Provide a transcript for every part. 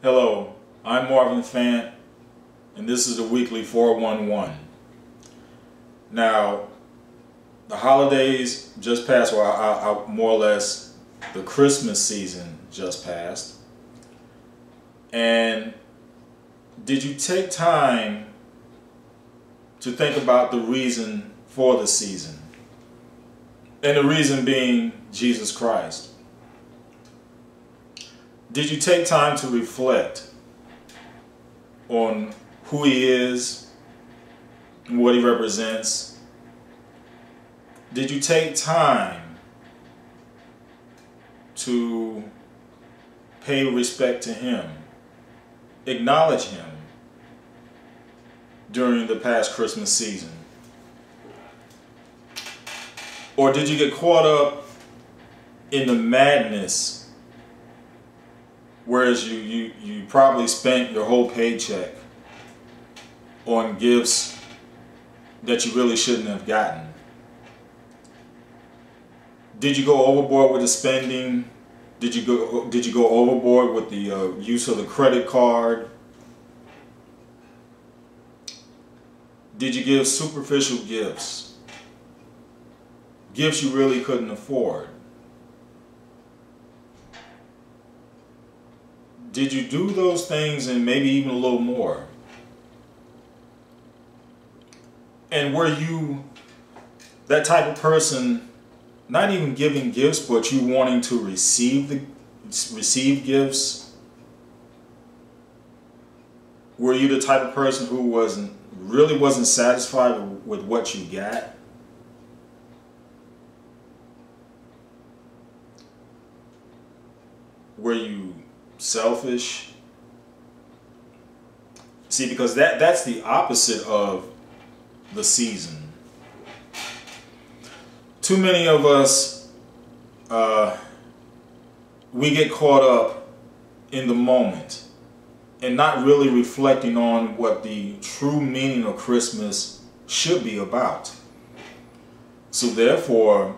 Hello, I'm Marvin Fant, and this is the weekly 411. Now, the holidays just passed, or more or less the Christmas season just passed. And did you take time to think about the reason for the season? And the reason being Jesus Christ. Did you take time to reflect on who He is and what He represents? Did you take time to pay respect to Him, acknowledge Him during the past Christmas season? Or did you get caught up in the madness, whereas you probably spent your whole paycheck on gifts that you really shouldn't have gotten? Did you go overboard with the spending? Did you go overboard with the use of the credit card? Did you give superficial gifts? Gifts you really couldn't afford? Did you do those things and maybe even a little more? And were you that type of person, not even giving gifts, but you wanting to receive gifts? Were you the type of person who really wasn't satisfied with what you got? Were you selfish? See, because that's the opposite of the season. Too many of us, we get caught up in the moment and not really reflecting on what the true meaning of Christmas should be about. So therefore,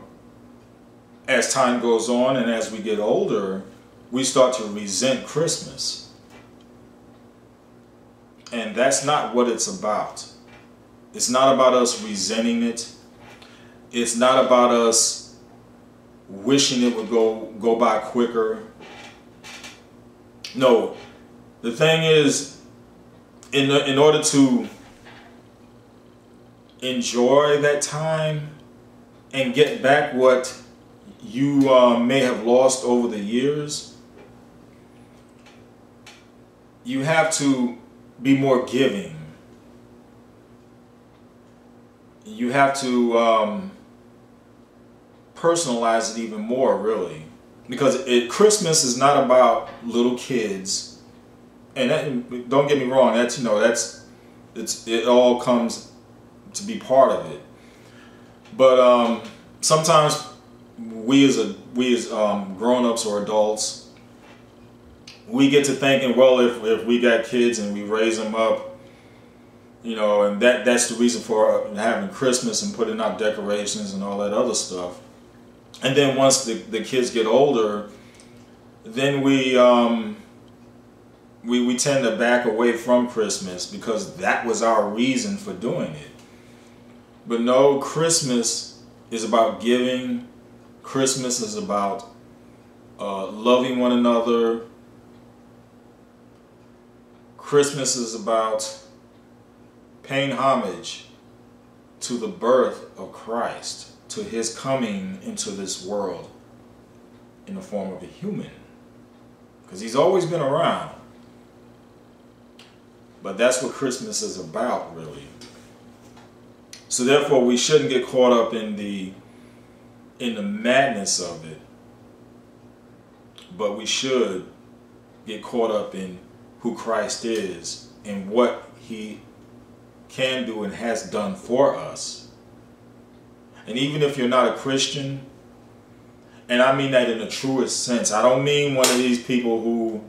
as time goes on and as we get older, we start to resent Christmas. And that's not what it's about. It's not about us resenting it. It's not about us wishing it would go by quicker. No, the thing is, in order to enjoy that time and get back what you may have lost over the years, you have to be more giving. You have to personalize it even more, really, because Christmas is not about little kids. And don't get me wrong, it all comes to be part of it. But sometimes we as grown-ups or adults, we get to thinking, well, if we got kids and we raise them up, and that's the reason for having Christmas and putting out decorations and all that other stuff. And then once the kids get older, then we tend to back away from Christmas because that was our reason for doing it. But no, Christmas is about giving. Christmas is about loving one another. Christmas is about paying homage to the birth of Christ, to His coming into this world in the form of a human. Because He's always been around. But that's what Christmas is about, really. So therefore, we shouldn't get caught up in the madness of it. But we should get caught up in who Christ is and what He can do and has done for us. And even if you're not a Christian, and I mean that in the truest sense, I don't mean one of these people who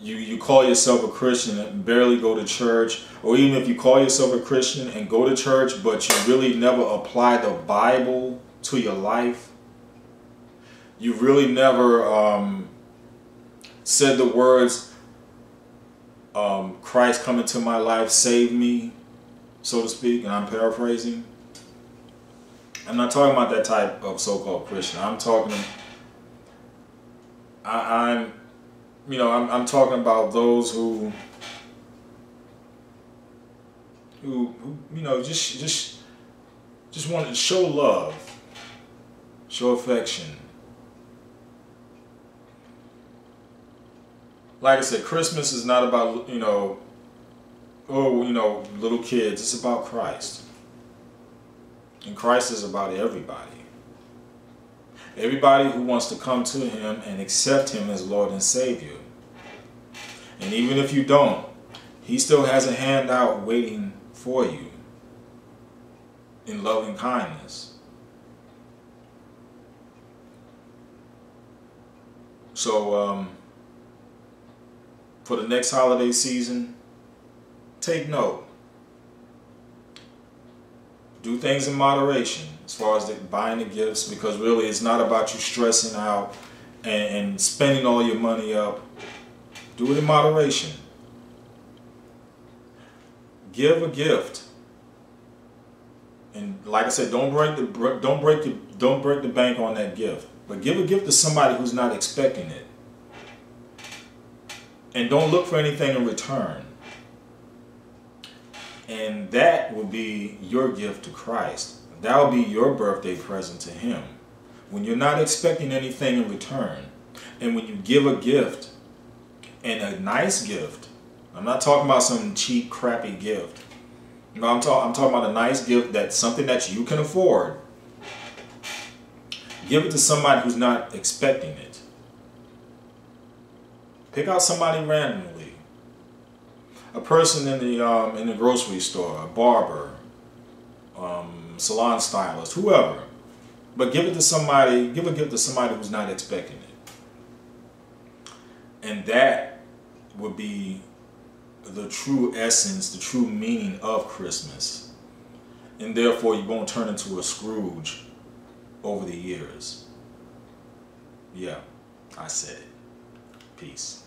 you call yourself a Christian and barely go to church, or even if you call yourself a Christian and go to church but you really never apply the Bible to your life. You really never said the words, Christ come into my life, save me, so to speak, and I'm paraphrasing. I'm not talking about that type of so-called Christian. I'm talking, I'm talking about those who just want to show love, show affection. Like I said, Christmas is not about, little kids. It's about Christ. And Christ is about everybody. Everybody who wants to come to Him and accept Him as Lord and Savior. And even if you don't, He still has a handout waiting for you in loving kindness. So, for the next holiday season, take note. Do things in moderation as far as buying the gifts, because really it's not about you stressing out and spending all your money up. Do it in moderation. Give a gift, and like I said, don't break the bank on that gift. But give a gift to somebody who's not expecting it, and don't look for anything in return. And that will be your gift to Christ. That will be your birthday present to Him. When you're not expecting anything in return, and when you give a gift, and a nice gift, I'm not talking about some cheap, crappy gift. No, I'm talking about a nice gift, that's something that you can afford. Give it to somebody who's not expecting it. Pick out somebody randomly. A person in the grocery store, a barber, salon stylist, whoever. But give it to somebody. Give a gift to somebody who's not expecting it. And that would be the true essence, the true meaning of Christmas. And therefore you won't turn into a Scrooge over the years. Yeah, I said it. Peace.